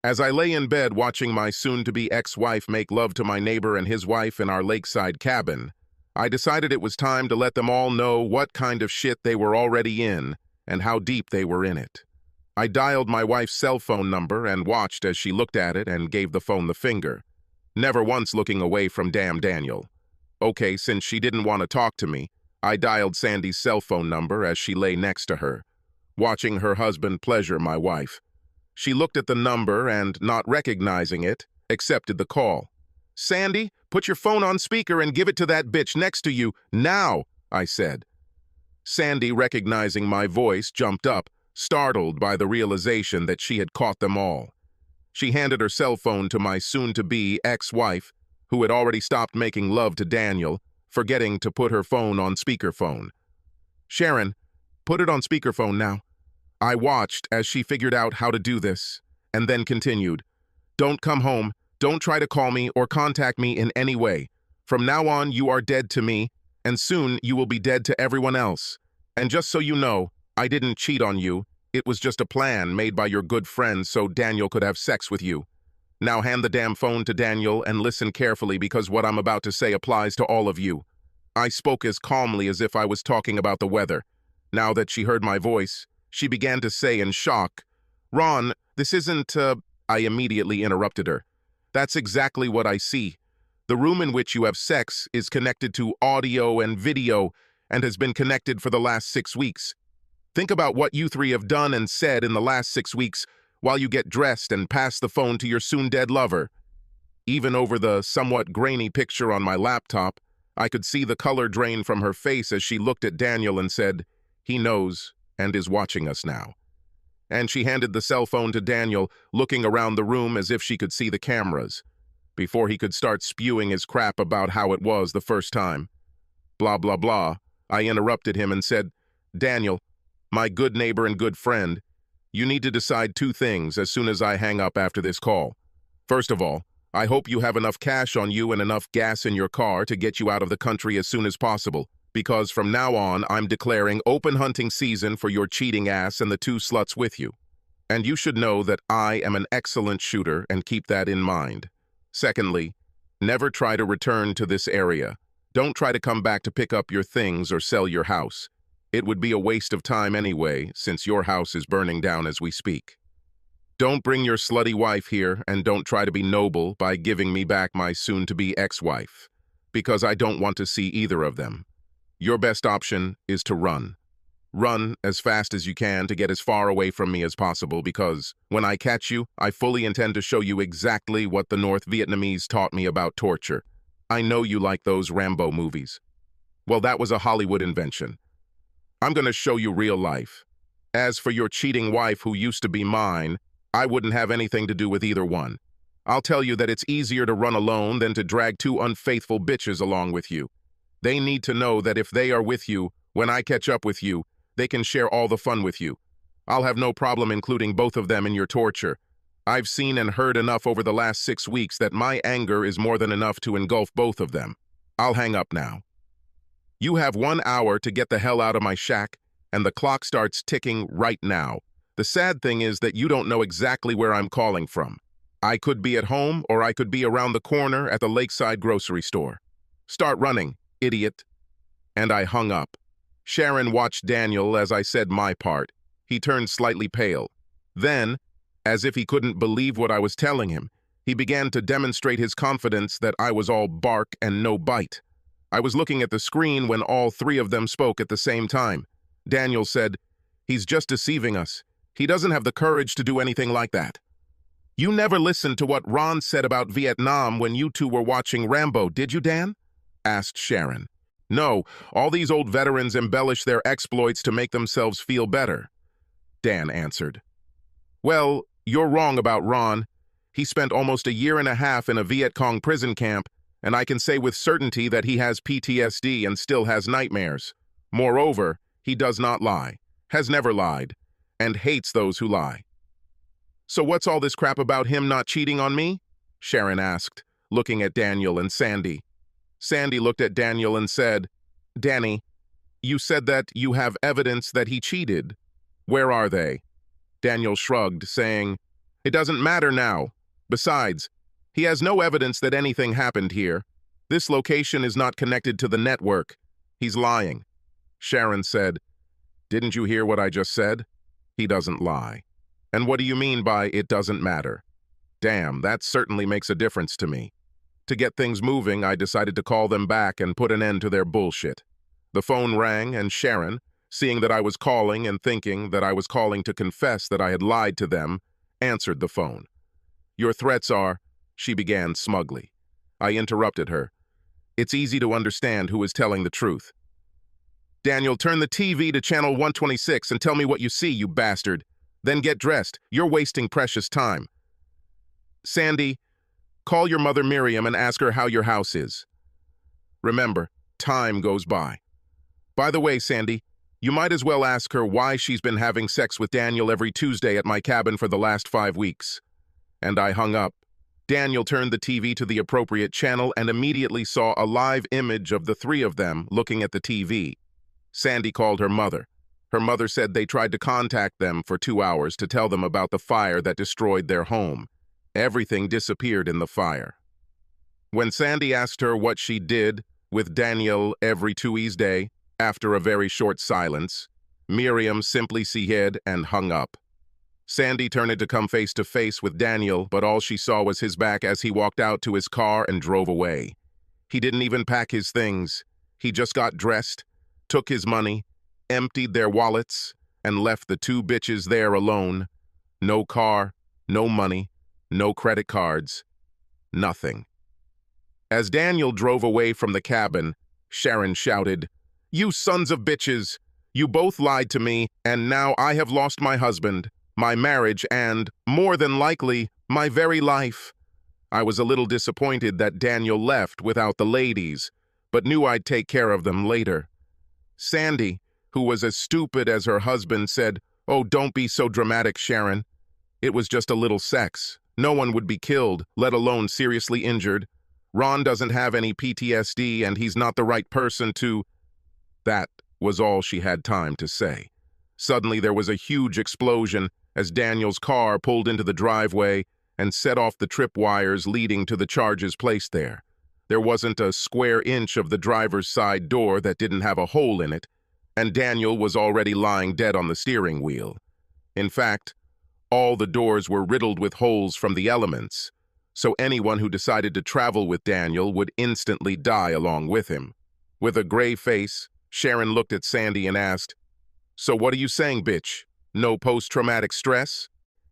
As I lay in bed watching my soon-to-be ex-wife make love to my neighbor and his wife in our lakeside cabin, I decided it was time to let them all know what kind of shit they were already in and how deep they were in it. I dialed my wife's cell phone number and watched as she looked at it and gave the phone the finger, never once looking away from damn Daniel. Okay, since she didn't want to talk to me, I dialed Sandy's cell phone number as she lay next to her, watching her husband pleasure my wife. She looked at the number and, not recognizing it, accepted the call. "Sandy, put your phone on speaker and give it to that bitch next to you, now," I said. Sandy, recognizing my voice, jumped up, startled by the realization that she had caught them all. She handed her cell phone to my soon-to-be ex-wife, who had already stopped making love to Daniel, forgetting to put her phone on speakerphone. "Sharon, put it on speakerphone now." I watched as she figured out how to do this, and then continued, "Don't come home, don't try to call me or contact me in any way. From now on, you are dead to me, and soon you will be dead to everyone else. And just so you know, I didn't cheat on you. It was just a plan made by your good friends so Daniel could have sex with you. Now hand the damn phone to Daniel and listen carefully because what I'm about to say applies to all of you." I spoke as calmly as if I was talking about the weather. Now that she heard my voice, she began to say in shock, "Ron, this isn't, I immediately interrupted her. "That's exactly what I see. The room in which you have sex is connected to audio and video and has been connected for the last 6 weeks. Think about what you three have done and said in the last 6 weeks while you get dressed and pass the phone to your soon-dead lover." Even over the somewhat grainy picture on my laptop, I could see the color drain from her face as she looked at Daniel and said, "He knows and is watching us now." And she handed the cell phone to Daniel, looking around the room as if she could see the cameras, before he could start spewing his crap about how it was the first time. Blah, blah, blah. I interrupted him and said, "Daniel, my good neighbor and good friend, you need to decide 2 things as soon as I hang up after this call. First of all, I hope you have enough cash on you and enough gas in your car to get you out of the country as soon as possible, because from now on, I'm declaring open hunting season for your cheating ass and the 2 sluts with you. And you should know that I am an excellent shooter and keep that in mind. Secondly, never try to return to this area. Don't try to come back to pick up your things or sell your house. It would be a waste of time anyway, since your house is burning down as we speak. Don't bring your slutty wife here, and don't try to be noble by giving me back my soon-to-be ex-wife, because I don't want to see either of them. Your best option is to run. Run as fast as you can to get as far away from me as possible because, when I catch you, I fully intend to show you exactly what the North Vietnamese taught me about torture. I know you like those Rambo movies. Well, that was a Hollywood invention. I'm going to show you real life. As for your cheating wife who used to be mine, I wouldn't have anything to do with either one. I'll tell you that it's easier to run alone than to drag 2 unfaithful bitches along with you. They need to know that if they are with you, when I catch up with you, they can share all the fun with you. I'll have no problem including both of them in your torture. I've seen and heard enough over the last 6 weeks that my anger is more than enough to engulf both of them. I'll hang up now. You have 1 hour to get the hell out of my shack, and the clock starts ticking right now. The sad thing is that you don't know exactly where I'm calling from. I could be at home or I could be around the corner at the lakeside grocery store. Start running, idiot." And I hung up. Sharon watched Daniel as I said my part. He turned slightly pale. Then, as if he couldn't believe what I was telling him, he began to demonstrate his confidence that I was all bark and no bite. I was looking at the screen when all 3 of them spoke at the same time. Daniel said, "He's just deceiving us. He doesn't have the courage to do anything like that." "You never listened to what Ron said about Vietnam when you 2 were watching Rambo, did you, Dan?" asked Sharon. "No, all these old veterans embellish their exploits to make themselves feel better," Dan answered. "Well, you're wrong about Ron. He spent almost 1.5 years in a Viet Cong prison camp, and I can say with certainty that he has PTSD and still has nightmares. Moreover, he does not lie, has never lied, and hates those who lie." "So what's all this crap about him not cheating on me?" Sharon asked, looking at Daniel and Sandy. Sandy looked at Daniel and said, "Danny, you said that you have evidence that he cheated. Where are they?" Daniel shrugged, saying, It doesn't matter now. Besides, he has no evidence that anything happened here. This location is not connected to the network. He's lying. Sharon said, "Didn't you hear what I just said? He doesn't lie." "And what do you mean by it doesn't matter?" "Damn, that certainly makes a difference to me." To get things moving, I decided to call them back and put an end to their bullshit. The phone rang, and Sharon, seeing that I was calling and thinking that I was calling to confess that I had lied to them, answered the phone. "Your threats are," she began smugly. I interrupted her. "It's easy to understand who is telling the truth." "Daniel, turn the TV to channel 126 and tell me what you see, you bastard. Then get dressed. You're wasting precious time." "Sandy, call your mother Miriam and ask her how your house is. Remember, time goes by. By the way, Sandy, you might as well ask her why she's been having sex with Daniel every Tuesday at my cabin for the last 5 weeks." And I hung up. Daniel turned the TV to the appropriate channel and immediately saw a live image of the three of them looking at the TV. Sandy called her mother. Her mother said they tried to contact them for 2 hours to tell them about the fire that destroyed their home. Everything disappeared in the fire. When Sandy asked her what she did with Daniel every Tuesday, after a very short silence, Miriam simply said and hung up. Sandy turned to come face to face with Daniel, but all she saw was his back as he walked out to his car and drove away. He didn't even pack his things. He just got dressed, took his money, emptied their wallets, and left the two bitches there alone. No car, no money, no credit cards, nothing. As Daniel drove away from the cabin, Sharon shouted, "You sons of bitches! You both lied to me, and now I have lost my husband, my marriage, and, more than likely, my very life." I was a little disappointed that Daniel left without the ladies, but knew I'd take care of them later. Sandy, who was as stupid as her husband, said, "Oh, don't be so dramatic, Sharon. It was just a little sex. No one would be killed, let alone seriously injured. Ron doesn't have any PTSD, and he's not the right person to—" That was all she had time to say. Suddenly there was a huge explosion as Daniel's car pulled into the driveway and set off the tripwires leading to the charges placed there. There wasn't a square inch of the driver's side door that didn't have a hole in it, and Daniel was already lying dead on the steering wheel. In fact, all the doors were riddled with holes from the elements, so anyone who decided to travel with Daniel would instantly die along with him. With a gray face, Sharon looked at Sandy and asked, "So what are you saying, bitch? No post-traumatic stress?"